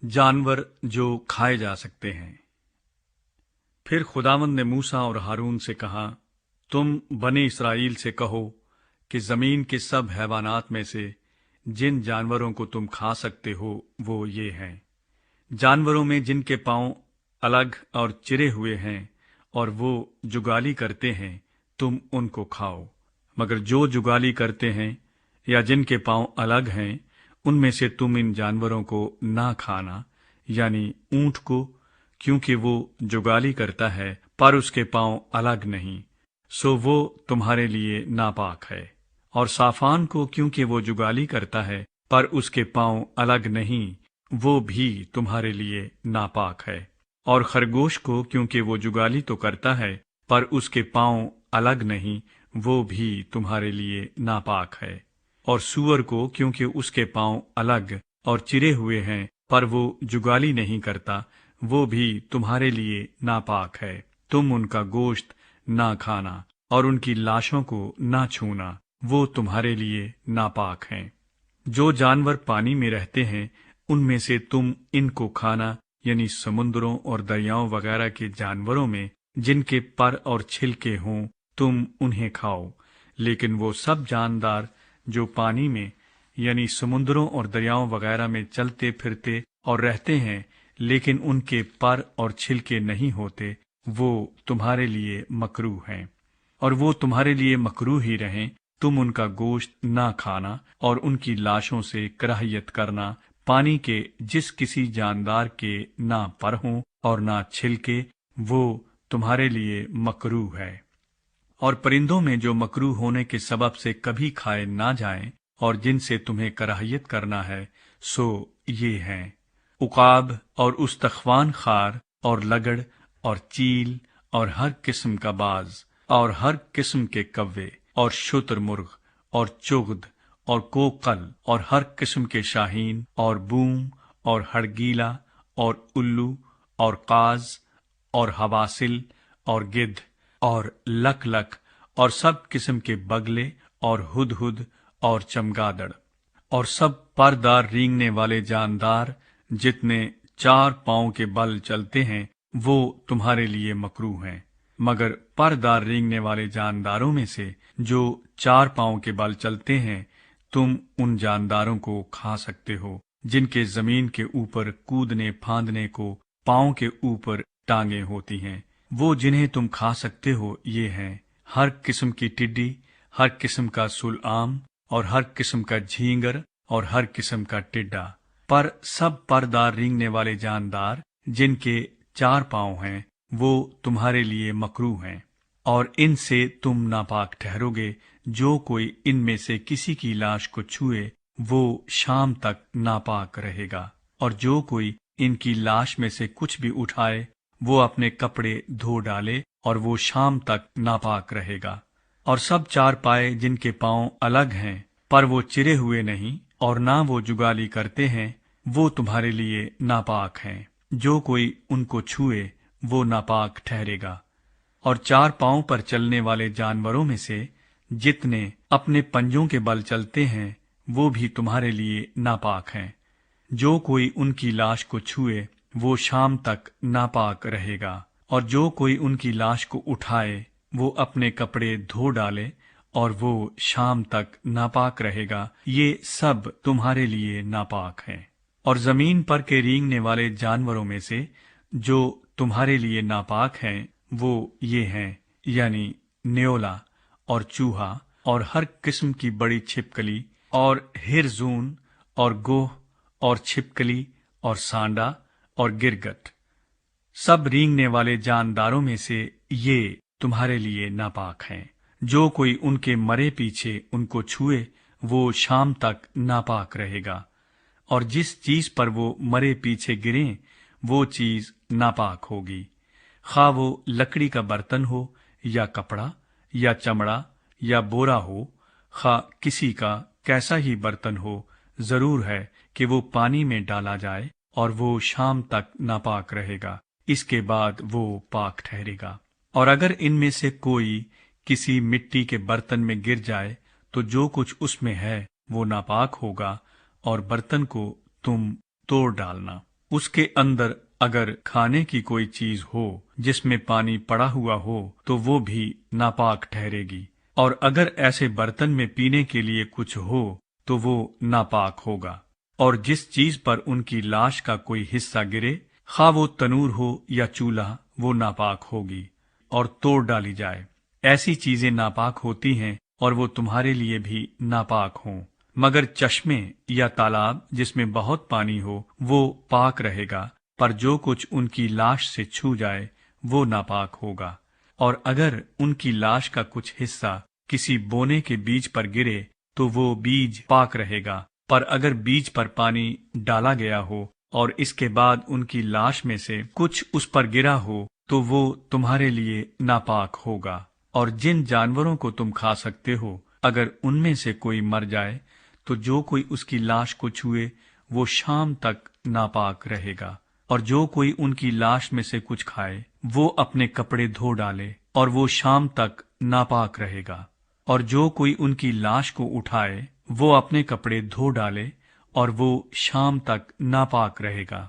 जानवर जो खाए जा सकते हैं। फिर खुदावंद ने मूसा और हारून से कहा, तुम बने इस्राएल से कहो कि जमीन के सब हैवानात में से जिन जानवरों को तुम खा सकते हो वो ये हैं। जानवरों में जिनके पांव अलग और चिरे हुए हैं और वो जुगाली करते हैं, तुम उनको खाओ। मगर जो जुगाली करते हैं या जिनके पांव अलग हैं, उनमें से तुम इन जानवरों को ना खाना, यानी ऊंट को, क्योंकि वो जुगाली करता है पर उसके पांव अलग नहीं, सो वो तुम्हारे लिए नापाक है। और साफान को, क्योंकि वो जुगाली करता है पर उसके पांव अलग नहीं, वो भी तुम्हारे लिए नापाक है। और खरगोश को, क्योंकि वो जुगाली तो करता है पर उसके पांव अलग नहीं, वो भी तुम्हारे लिए नापाक है। और सूअर को, क्योंकि उसके पांव अलग और चिरे हुए हैं पर वो जुगाली नहीं करता, वो भी तुम्हारे लिए नापाक है। तुम उनका गोश्त ना खाना और उनकी लाशों को ना छूना, वो तुम्हारे लिए नापाक हैं। जो जानवर पानी में रहते हैं, उनमें से तुम इनको खाना, यानी समुद्रों और दरियाओं वगैरह के जानवरों में जिनके पर और छिलके हों, तुम उन्हें खाओ। लेकिन वो सब जानदार जो पानी में, यानी समुद्रों और दरियाओं वगैरह में चलते फिरते और रहते हैं, लेकिन उनके पर और छिलके नहीं होते, वो तुम्हारे लिए मकरूह हैं। और वो तुम्हारे लिए मकरूह ही रहें। तुम उनका गोश्त ना खाना और उनकी लाशों से कराहियत करना। पानी के जिस किसी जानदार के ना पर हों और ना छिलके, वो तुम्हारे लिए मकरूह है। और परिंदों में जो मकरूह होने के सबब से कभी खाए ना जाएं और जिनसे तुम्हें कराहियत करना है, सो ये हैं: उकाब और उस्तख्वान खार और लगड़ और चील और हर किस्म का बाज और हर किस्म के कव्वे और शुतुरमुर्ग और चुगद और कोकल और हर किस्म के शाहीन और बूम और हड़गीला और उल्लू और काज और हवासिल और गिद्ध और लक और सब किस्म के बगले और हुदहुद और चमगादड़ और सब परदार रेंगने वाले जानदार जितने 4 पांव के बल चलते हैं, वो तुम्हारे लिए मकरूह हैं। मगर परदार रेंगने वाले जानदारों में से जो 4 पांव के बल चलते हैं, तुम उन जानदारों को खा सकते हो जिनके जमीन के ऊपर कूदने फांदने को पांव के ऊपर टांगे होती हैं। वो जिन्हें तुम खा सकते हो ये हैं: हर किस्म की टिड्डी, हर किस्म का सुलआम और हर किस्म का झींगर और हर किस्म का टिड्डा। पर सब परदार रेंगने वाले जानदार जिनके 4 पांव हैं, वो तुम्हारे लिए मकरूह हैं। और इनसे तुम नापाक ठहरोगे। जो कोई इनमें से किसी की लाश को छुए, वो शाम तक नापाक रहेगा। और जो कोई इनकी लाश में से कुछ भी उठाए, वो अपने कपड़े धो डाले और वो शाम तक नापाक रहेगा। और सब 4 पाए जिनके पांव अलग हैं पर वो चिरे हुए नहीं और ना वो जुगाली करते हैं, वो तुम्हारे लिए नापाक हैं। जो कोई उनको छुए, वो नापाक ठहरेगा। और 4 पांव पर चलने वाले जानवरों में से जितने अपने पंजों के बल चलते हैं, वो भी तुम्हारे लिए नापाक हैं। जो कोई उनकी लाश को छुए, वो शाम तक नापाक रहेगा। और जो कोई उनकी लाश को उठाए, वो अपने कपड़े धो डाले और वो शाम तक नापाक रहेगा। ये सब तुम्हारे लिए नापाक हैं। और जमीन पर के रेंगने वाले जानवरों में से जो तुम्हारे लिए नापाक हैं, वो ये हैं, यानी न्योला और चूहा और हर किस्म की बड़ी छिपकली और हिरजून और गोह और छिपकली और सांडा और गिरगट। सब रेंगने वाले जानदारों में से ये तुम्हारे लिए नापाक हैं। जो कोई उनके मरे पीछे उनको छुए, वो शाम तक नापाक रहेगा। और जिस चीज पर वो मरे पीछे गिरें, वो चीज नापाक होगी। खा वो लकड़ी का बर्तन हो या कपड़ा या चमड़ा या बोरा हो, खा किसी का कैसा ही बर्तन हो, जरूर है कि वो पानी में डाला जाए और वो शाम तक नापाक रहेगा। इसके बाद वो पाक ठहरेगा। और अगर इनमें से कोई किसी मिट्टी के बर्तन में गिर जाए, तो जो कुछ उसमें है वो नापाक होगा और बर्तन को तुम तोड़ डालना। اس کے اندر اگر کھانے کی کوئی چیز ہو جس میں پانی پڑا ہوا ہو تو وہ بھی ناپاک ٹھہرے گی، اور اگر ایسے برتن میں پینے کے لیے کچھ ہو تو وہ ناپاک ہوگا۔ اور جس چیز پر ان کی لاش کا کوئی حصہ گرے، خواہ وہ تنور ہو یا چولہا، وہ ناپاک ہوگی اور توڑ ڈالی جائے۔ ایسی چیزیں ناپاک ہوتی ہیں اور وہ تمہارے لیے بھی ناپاک ہوں، مگر چشمے یا تالاب جس میں بہت پانی ہو وہ پاک رہے گا، پر جو کچھ ان کی لاش سے چھو جائے وہ ناپاک ہوگا۔ اور اگر ان کی لاش کا کچھ حصہ کسی بونے کے بیج پر گرے تو وہ بیج پاک رہے گا، پر اگر بیج پر پانی ڈالا گیا ہو اور اس کے بعد ان کی لاش میں سے کچھ اس پر گرا ہو تو وہ تمہارے لیے ناپاک ہوگا۔ اور جن جانوروں کو تم کھا سکتے ہو، اگر ان میں سے کوئی مر جائے تو جو کوئی اس کی لاش کو چھوئے وہ شام تک ناپاک رہے گا، اور جو کوئی ان کی لاش میں سے کچھ کھائے وہ اپنے کپڑے دھو ڈالے اور وہ شام تک ناپاک رہے گا، اور جو کوئی ان کی لاش کو اٹھائے وہ اپنے کپڑے دھو ڈالے اور وہ شام تک ناپاک رہے گا۔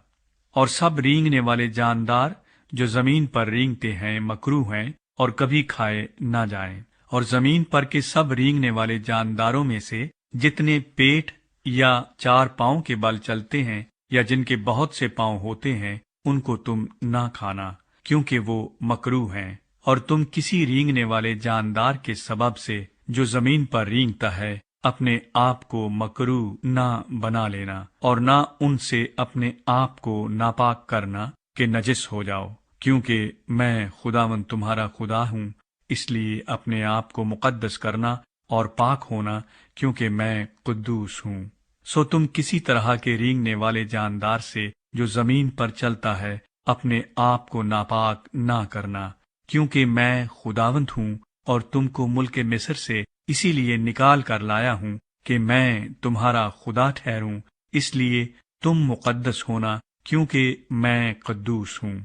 اور سب رینگنے والے جاندار جو زمین پر رینگتے ہیں مکروہ ہیں اور کبھی کھائے نہ جائیں۔ اور زمین پر کے سب رینگنے والے جانداروں میں سے جتنے پیٹھ یا 4 پاؤں کے بل چلتے ہیں یا جن کے بہت سے پاؤں ہوتے ہیں، ان کو تم نہ کھانا، کیونکہ وہ مکروہ ہیں۔ اور تم کسی رینگنے والے جاندار کے سبب سے جو زمین پر رینگتا ہے اپنے آپ کو مکروہ نہ بنا لینا، اور نہ ان سے اپنے آپ کو ناپاک کرنا کہ نجس ہو جاؤ، کیونکہ میں خداوند تمہارا خدا ہوں۔ اس لیے اپنے آپ کو مقدس کرنا اور پاک ہونا، کیونکہ میں قدوس ہوں۔ سو تم کسی طرح کے رینگنے والے جاندار سے جو زمین پر چلتا ہے اپنے آپ کو ناپاک نہ کرنا، کیونکہ میں خداوند ہوں اور تم کو ملک مصر سے اسی لیے نکال کر لایا ہوں کہ میں تمہارا خدا ٹھہروں۔ اس لیے تم مقدس ہونا، کیونکہ میں قدوس ہوں۔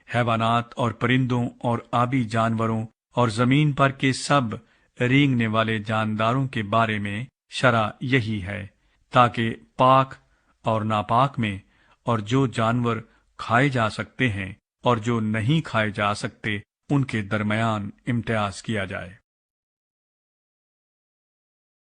حیوانات اور پرندوں اور آبی جانوروں اور زمین پر کے سب رینگنے والے جانداروں کے بارے میں شرع یہی ہے، تاکہ پاک اور ناپاک میں، اور جو جانور کھائے جا سکتے ہیں اور جو نہیں کھائے جا سکتے، ان کے درمیان امتیاز کیا جائے۔